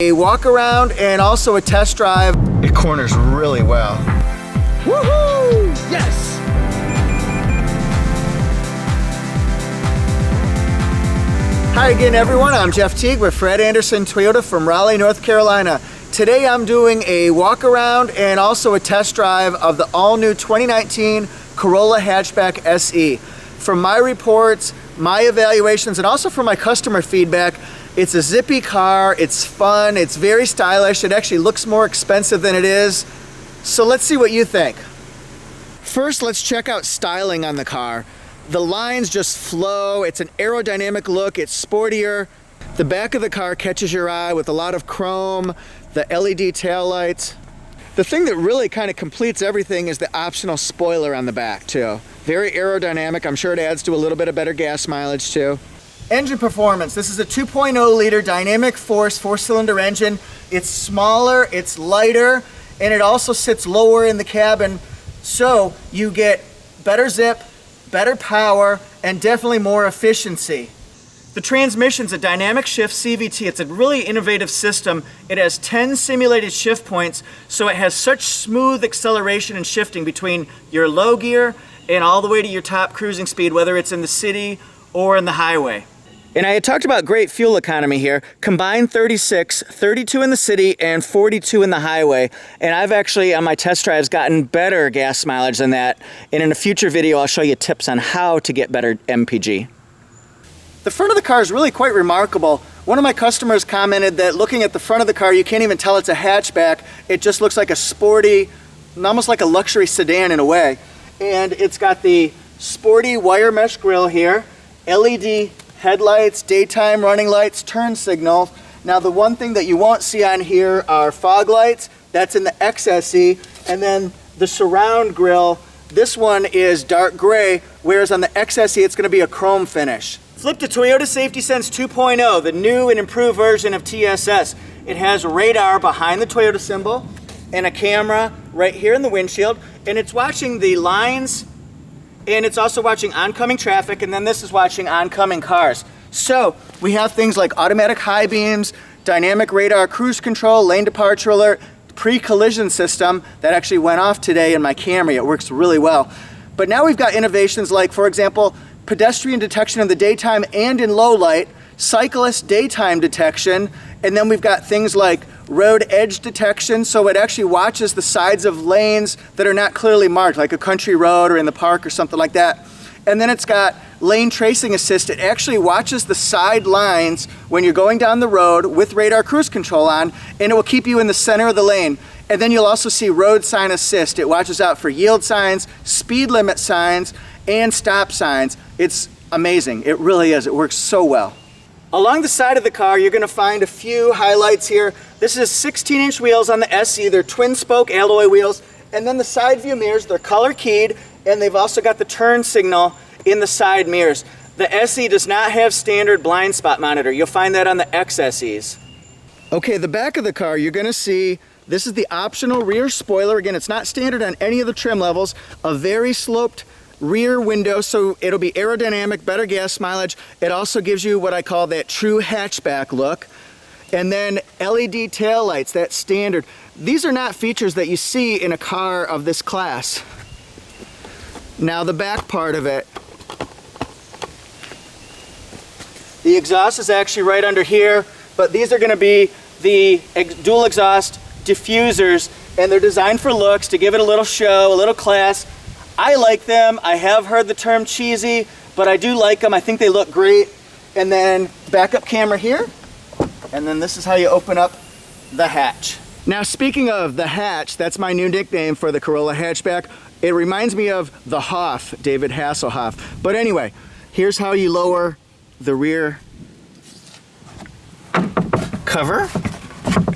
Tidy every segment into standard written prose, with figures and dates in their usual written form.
A walk around and also a test drive. It corners really well. Woohoo! Yes! Hi again everyone, I'm Jeff Teague with Fred Anderson Toyota from Raleigh, North Carolina. Today I'm doing a walk around and also a test drive of the all-new 2019 Corolla Hatchback SE. From my reports, my evaluations, and also from my customer feedback, it's a zippy car, it's fun, it's very stylish, it actually looks more expensive than it is. So let's see what you think. First, let's check out styling on the car. The lines just flow, it's an aerodynamic look, it's sportier. The back of the car catches your eye with a lot of chrome, the LED taillights. The thing that really kind of completes everything is the optional spoiler on the back too. Very aerodynamic, I'm sure it adds to a little bit of better gas mileage too. Engine performance, this is a 2.0 liter dynamic force 4-cylinder engine. It's smaller, it's lighter, and it also sits lower in the cabin, so you get better zip, better power, and definitely more efficiency. The transmission's a dynamic shift CVT. It's a really innovative system. It has 10 simulated shift points, so it has such smooth acceleration and shifting between your low gear and all the way to your top cruising speed, whether it's in the city or in the highway. And I had talked about great fuel economy here. Combined 36, 32 in the city and 42 in the highway. And I've actually, on my test drives, gotten better gas mileage than that. And in a future video, I'll show you tips on how to get better MPG. The front of the car is really quite remarkable. One of my customers commented that looking at the front of the car, you can't even tell it's a hatchback. It just looks like a sporty, almost like a luxury sedan in a way. And it's got the sporty wire mesh grille here, LED headlights, daytime running lights, turn signals. Now the one thing that you won't see on here are fog lights. That's in the XSE. And then the surround grille, this one is dark gray, whereas on the XSE it's going to be a chrome finish. Flip to Toyota Safety Sense 2.0, the new and improved version of TSS. It has radar behind the Toyota symbol and a camera right here in the windshield, and it's watching the lines, and it's also watching oncoming traffic, and then this is watching oncoming cars. So we have things like automatic high beams, dynamic radar cruise control, lane departure alert, pre-collision system that actually went off today in my Camry. It works really well. But now we've got innovations like, for example, pedestrian detection in the daytime and in low light, cyclist daytime detection, and then we've got things like road edge detection, so it actually watches the sides of lanes that are not clearly marked, like a country road or in the park or something like that. And then it's got lane tracing assist. It actually watches the side lines when you're going down the road with radar cruise control on, and it will keep you in the center of the lane. And then you'll also see road sign assist. It watches out for yield signs, speed limit signs, and stop signs. It's amazing. It really is. It works so well. Along the side of the car, you're going to find a few highlights here. This is 16-inch wheels on the SE. They're twin spoke alloy wheels. And then the side view mirrors, they're color keyed, and they've also got the turn signal in the side mirrors. The SE does not have standard blind spot monitor. You'll find that on the XSEs. Okay, the back of the car, you're going to see this is the optional rear spoiler. Again, it's not standard on any of the trim levels. A very sloped rear window, so it'll be aerodynamic, better gas mileage. It also gives you what I call that true hatchback look. And then LED taillights, that's standard. These are not features that you see in a car of this class. Now the back part of it. The exhaust is actually right under here, but these are going to be the dual exhaust diffusers, and they're designed for looks, to give it a little show, a little class. I like them. I have heard the term cheesy, but I do like them. I think they look great. And then backup camera here. And then this is how you open up the hatch. Now, speaking of the hatch, that's my new nickname for the Corolla Hatchback. It reminds me of the Hoff, David Hasselhoff. But anyway, here's how you lower the rear cover.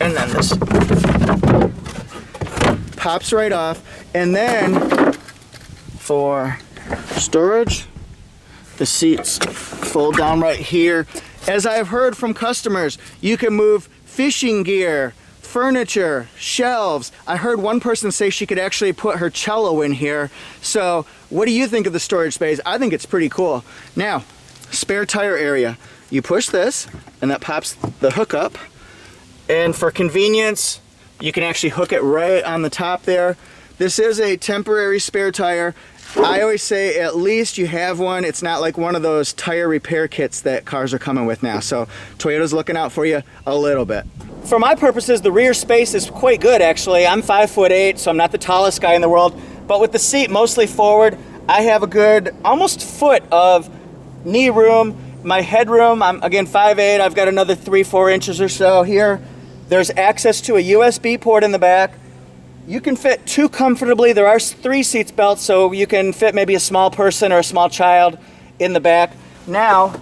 And then this pops right off. And then for storage, the seats fold down right here. As I've heard from customers, you can move fishing gear, furniture, shelves. I heard one person say she could actually put her cello in here. So what do you think of the storage space? I think it's pretty cool. Now, spare tire area. You push this and that pops the hook up, And for convenience, you can actually hook it right on the top there. This is a temporary spare tire. I always say at least you have one. It's not like one of those tire repair kits that cars are coming with now. So Toyota's looking out for you a little bit. For my purposes, the rear space is quite good actually. I'm 5'8", so I'm not the tallest guy in the world. But with the seat mostly forward, I have a good almost foot of knee room. My headroom, I'm again 5'8", I've got another 3-4 inches or so here. There's access to a USB port in the back. You can fit 2 comfortably. There are 3 seats built, so you can fit maybe a small person or a small child in the back. Now,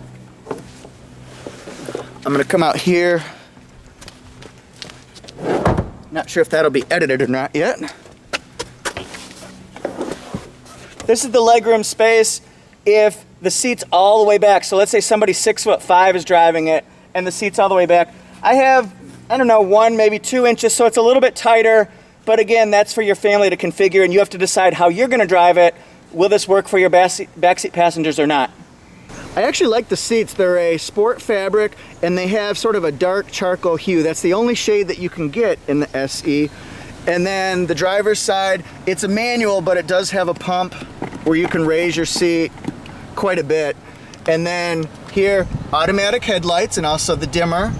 I'm gonna come out here. Not sure if that'll be edited or not yet. This is the legroom space if the seat's all the way back. So let's say somebody 6'5" is driving it and the seat's all the way back. I have, I don't know, 1, maybe 2 inches, so it's a little bit tighter. But again, that's for your family to configure, and you have to decide how you're going to drive it. Will this work for your backseat passengers or not? I actually like the seats. They're a sport fabric, and they have sort of a dark charcoal hue. That's the only shade that you can get in the SE. And then the driver's side, it's a manual, but it does have a pump where you can raise your seat quite a bit. And then here, automatic headlights and also the dimmer.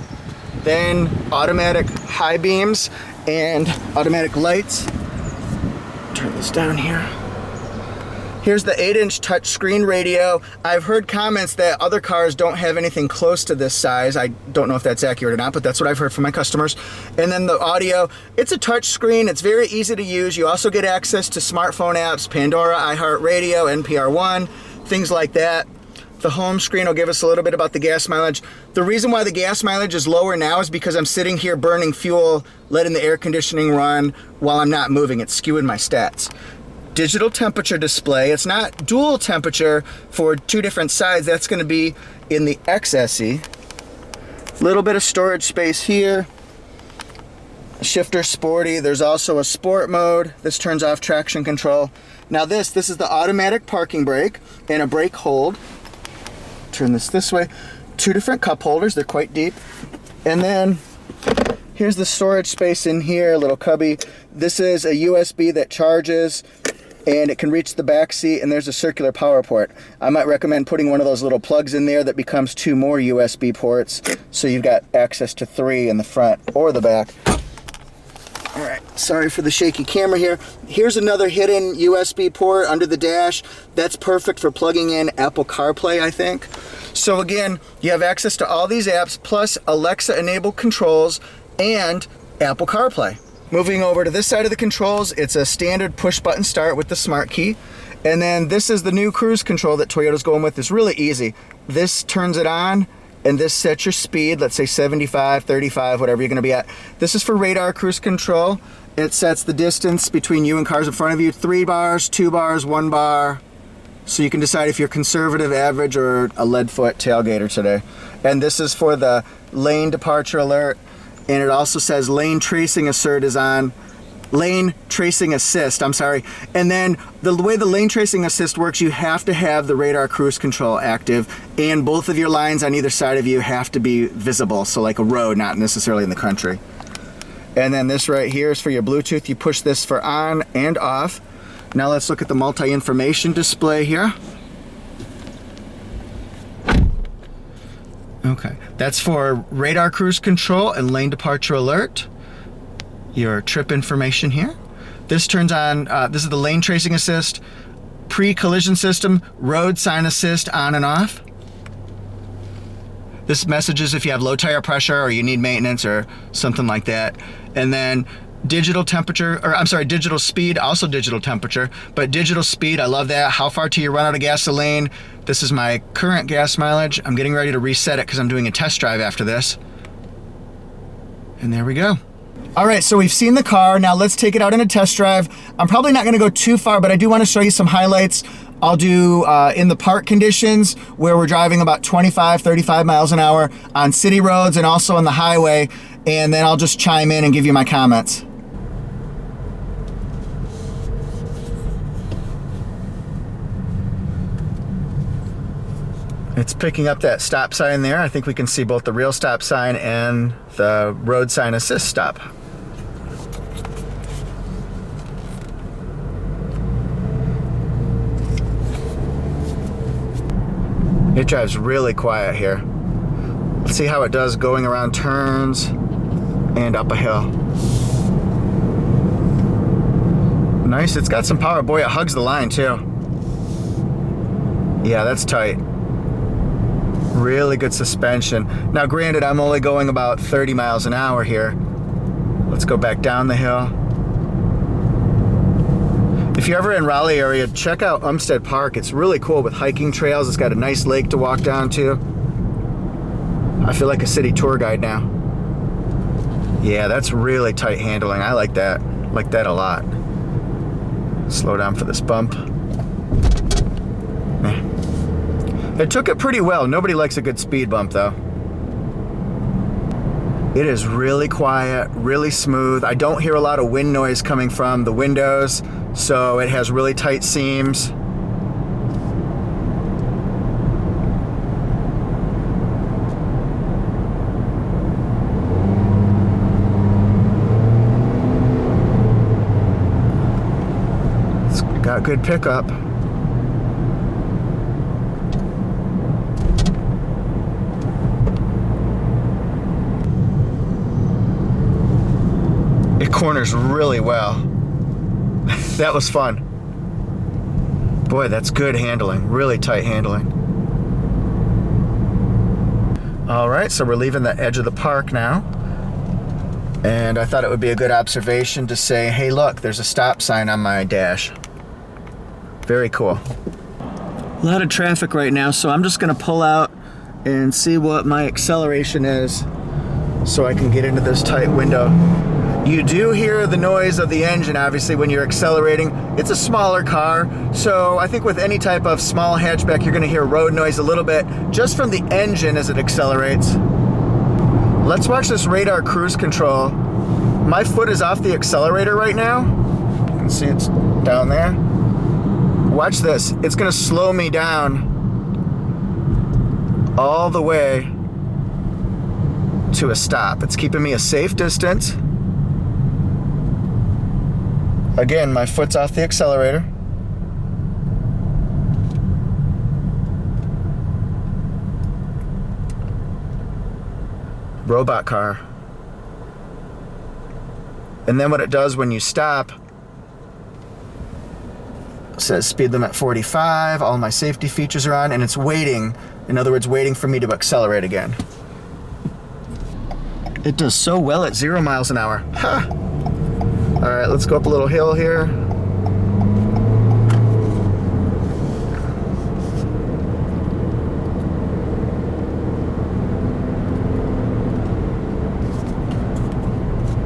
Then automatic high beams and automatic lights. Turn this down here. Here's the 8-inch touchscreen radio. I've heard comments that other cars don't have anything close to this size. I don't know if that's accurate or not, but that's what I've heard from my customers. And then the audio, it's a touchscreen. It's very easy to use. You also get access to smartphone apps, Pandora, iHeartRadio, NPR One, things like that. The home screen will give us a little bit about the gas mileage. The reason why the gas mileage is lower now is because I'm sitting here burning fuel, letting the air conditioning run while I'm not moving. It's skewing my stats. Digital temperature display. It's not dual temperature for 2 different sides. That's going to be in the XSE. Little bit of storage space here. Shifter sporty. There's also a sport mode. This turns off traction control. Now this is the automatic parking brake and a brake hold. Turn this way. 2 different cup holders. They're quite deep. And then here's the storage space in here, a little cubby. This is a USB that charges and it can reach the back seat, and there's a circular power port. I might recommend putting one of those little plugs in there that becomes 2 more USB ports, so you've got access to 3 in the front or the back. All right, sorry for the shaky camera here. Here's another hidden USB port under the dash. That's perfect for plugging in Apple CarPlay, I think. So again, you have access to all these apps, plus Alexa-enabled controls and Apple CarPlay. Moving over to this side of the controls, it's a standard push-button start with the smart key. And then this is the new cruise control that Toyota's going with. It's really easy. This turns it on, and this sets your speed, let's say 75, 35, whatever you're gonna be at. This is for radar cruise control. It sets the distance between you and cars in front of you, 3 bars, 2 bars, 1 bar. So you can decide if you're conservative, average, or a lead foot tailgater today. And this is for the lane departure alert. And it also says lane tracing assist is on. Lane tracing assist, I'm sorry. And then the way the lane tracing assist works, you have to have the radar cruise control active, and both of your lines on either side of you have to be visible. So like a road, not necessarily in the country. And then this right here is for your Bluetooth. You push this for on and off. Now let's look at the multi-information display here. Okay, that's for radar cruise control and lane departure alert. Your trip information here. This turns on, this is the lane tracing assist, pre-collision system, road sign assist on and off. This messages if you have low tire pressure or you need maintenance or something like that. And then digital temperature, or I'm sorry, digital speed, also digital temperature, but digital speed, I love that. How far till you run out of gasoline? This is my current gas mileage. I'm getting ready to reset it because I'm doing a test drive after this. And there we go. All right, so we've seen the car. Now let's take it out in a test drive. I'm probably not gonna go too far, but I do wanna show you some highlights. I'll do in the park conditions where we're driving about 25, 35 miles an hour on city roads and also on the highway. And then I'll just chime in and give you my comments. It's picking up that stop sign there. I think we can see both the real stop sign and the road sign assist stop. It drives really quiet here. Let's see how it does going around turns and up a hill. Nice, it's got some power. Boy, it hugs the line too. Yeah, that's tight. Really good suspension. Now granted, I'm only going about 30 miles an hour here. Let's go back down the hill. If you're ever in Raleigh area, check out Umstead Park. It's really cool with hiking trails. It's got a nice lake to walk down to. I feel like a city tour guide now. Yeah, that's really tight handling. I like that. Like that a lot. Slow down for this bump. It took it pretty well. Nobody likes a good speed bump though. It is really quiet, really smooth. I don't hear a lot of wind noise coming from the windows, so it has really tight seams. It's got good pickup. It corners really well. That was fun. Boy, that's good handling, really tight handling. All right, so we're leaving the edge of the park now. And I thought it would be a good observation to say, hey, look, there's a stop sign on my dash. Very cool. A lot of traffic right now, so I'm just gonna pull out and see what my acceleration is so I can get into this tight window. You do hear the noise of the engine, obviously, when you're accelerating. It's a smaller car, so I think with any type of small hatchback, you're gonna hear road noise a little bit just from the engine as it accelerates. Let's watch this radar cruise control. My foot is off the accelerator right now. You can see it's down there. Watch this, it's gonna slow me down all the way to a stop. It's keeping me a safe distance. Again, my foot's off the accelerator. Robot car. And then what it does when you stop, it says speed limit 45, all my safety features are on, and it's waiting, in other words, waiting for me to accelerate again. It does so well at 0 miles an hour. Ha! All right, let's go up a little hill here.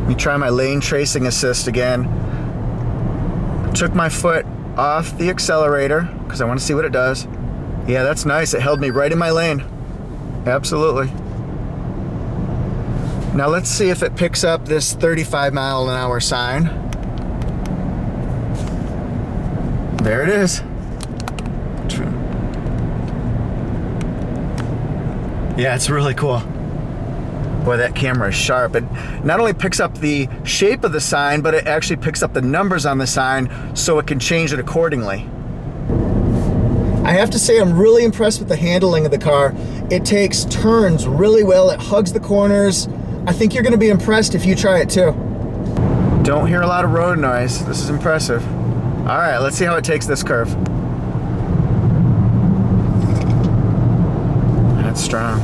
Let me try my lane tracing assist again. Took my foot off the accelerator because I want to see what it does. Yeah, that's nice. It held me right in my lane. Absolutely. Now let's see if it picks up this 35-mile-an-hour sign. There it is. Yeah, it's really cool. Boy, that camera is sharp. It not only picks up the shape of the sign, but it actually picks up the numbers on the sign so it can change it accordingly. I have to say I'm really impressed with the handling of the car. It takes turns really well. It hugs the corners. I think you're going to be impressed if you try it too. Don't hear a lot of road noise. This is impressive. All right, let's see how it takes this curve. That's strong.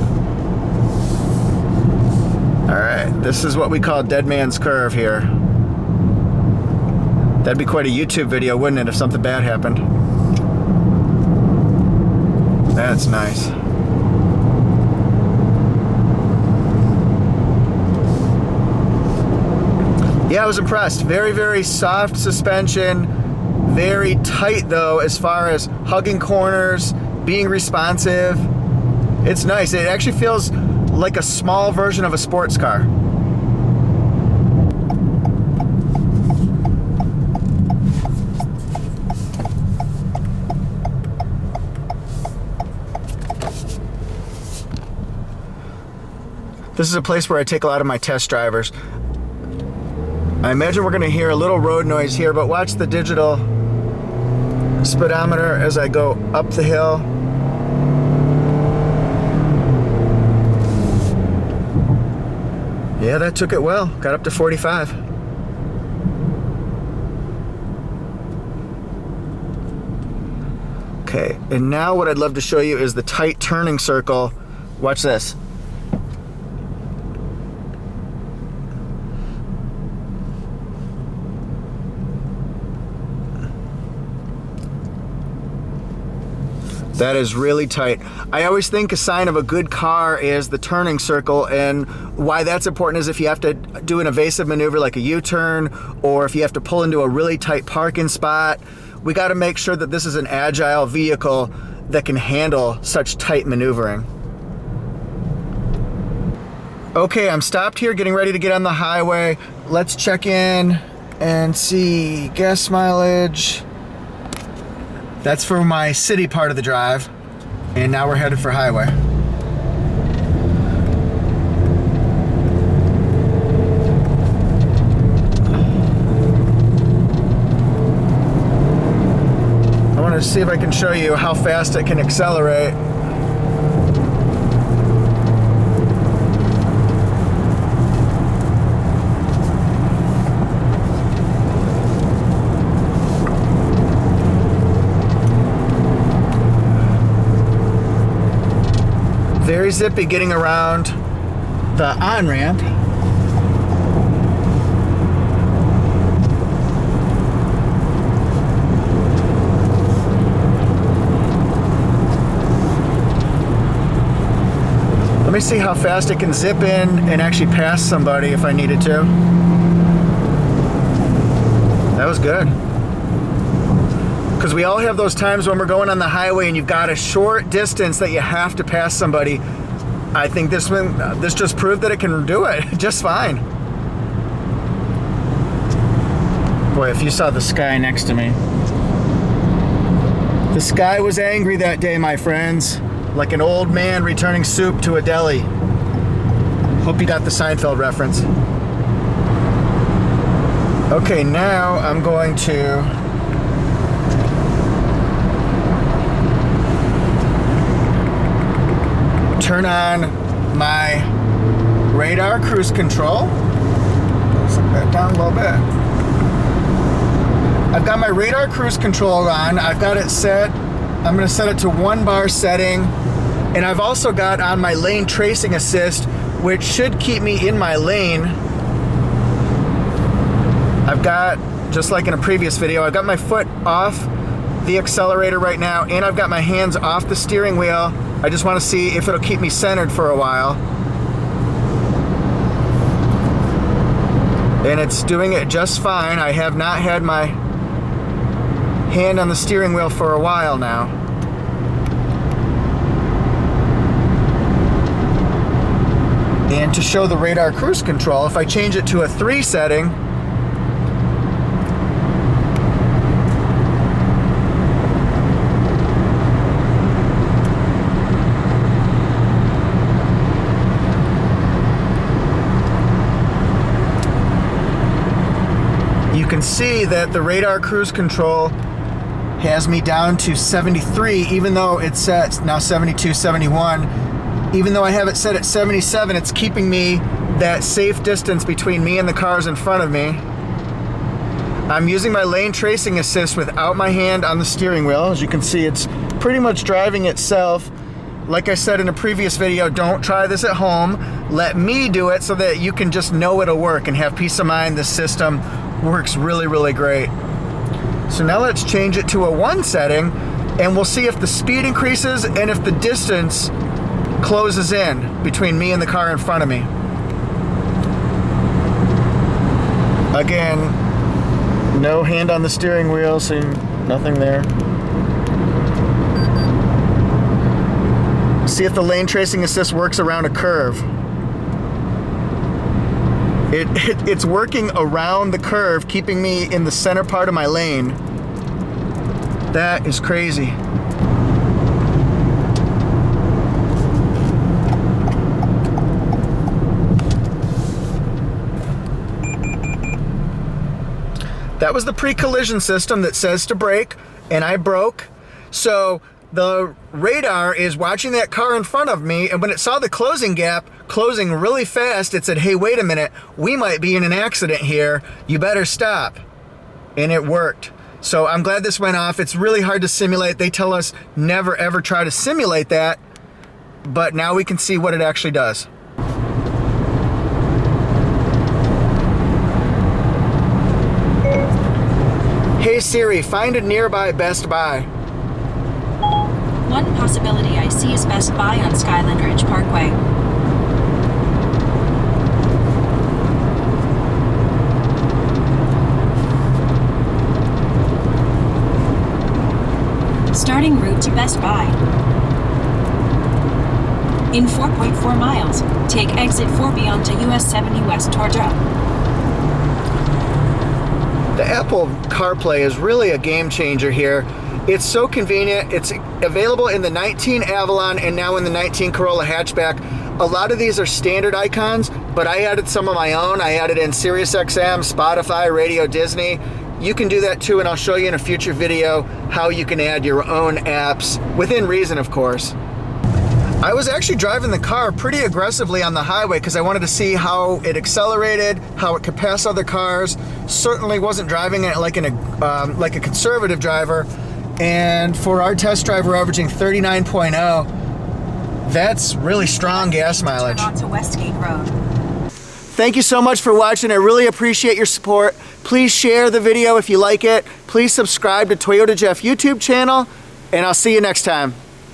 All right, this is what we call dead man's curve here. That'd be quite a YouTube video, wouldn't it, if something bad happened? That's nice. Yeah, I was impressed. Very, very soft suspension. Very tight though, as far as hugging corners, being responsive. It's nice. It actually feels like a small version of a sports car. This is a place where I take a lot of my test drivers. I imagine we're gonna hear a little road noise here, but watch the digital speedometer as I go up the hill. Yeah, that took it well. Got up to 45. Okay, and now what I'd love to show you is the tight turning circle. Watch this. That is really tight. I always think a sign of a good car is the turning circle, and why that's important is if you have to do an evasive maneuver like a U-turn, or if you have to pull into a really tight parking spot, we got to make sure that this is an agile vehicle that can handle such tight maneuvering. Okay, I'm stopped here getting ready to get on the highway. Let's check in and see gas mileage. That's for my city part of the drive, and now we're headed for highway. I want to see if I can show you how fast it can accelerate. Very zippy getting around the on-ramp. Let me see how fast it can zip in and actually pass somebody if I needed to. That was good. Because we all have those times when we're going on the highway and you've got a short distance that you have to pass somebody. I think this just proved that it can do it just fine. Boy, if you saw the sky next to me. The sky was angry that day, my friends. Like an old man returning soup to a deli. Hope you got the Seinfeld reference. Okay, now I'm going to turn on my radar cruise control. Set that down a little bit. I've got my radar cruise control on. I've got it set. I'm going to set it to 1 bar setting. And I've also got on my lane tracing assist, which should keep me in my lane. I've got, just like in a previous video, I've got my foot off the accelerator right now, and I've got my hands off the steering wheel. I just want to see if it'll keep me centered for a while. And it's doing it just fine. I have not had my hand on the steering wheel for a while now. And to show the radar cruise control, if I change it to a 3 setting, you can see that the radar cruise control has me down to 73, even though it's set now 72, 71. Even though I have it set at 77, it's keeping me that safe distance between me and the cars in front of me. I'm using my lane tracing assist without my hand on the steering wheel. As you can see, it's pretty much driving itself. Like I said in a previous video, don't try this at home. Let me do it so that you can just know it'll work and have peace of mind. This system works really, really great. So now let's change it to a 1 setting, and we'll see if the speed increases and if the distance closes in between me and the car in front of me. Again, no hand on the steering wheel, so nothing there. See if the lane tracing assist works around a curve. It's working around the curve, keeping me in the center part of my lane. That is crazy. That was the pre-collision system that says to brake, and I broke. So the radar is watching that car in front of me, and when it saw the closing gap closing really fast, it said, hey, wait a minute, we might be in an accident here. You better stop. And it worked. So I'm glad this went off. It's really hard to simulate. They tell us never ever try to simulate that, but now we can see what it actually does. Hey Siri, find a nearby Best Buy. One possibility I see is Best Buy on Skyland Ridge Parkway. Starting route to Best Buy. In 4.4 miles, take exit 4B onto US 70 West Georgia. The Apple CarPlay is really a game changer here. It's so convenient. It's available in the 19 Avalon and now in the 19 Corolla Hatchback. A lot of these are standard icons, but I added some of my own. I added in SiriusXM, Spotify, Radio Disney. You can do that too, and I'll show you in a future video how you can add your own apps, within reason, of course. I was actually driving the car pretty aggressively on the highway because I wanted to see how it accelerated, how it could pass other cars. Certainly wasn't driving it like a conservative driver. And for our test drive, we're averaging 39.0. That's really strong gas mileage. Turn onto Westgate Road. Thank you so much for watching. I really appreciate your support. Please share the video if you like it. Please subscribe to Toyota Jeff YouTube channel, and I'll see you next time.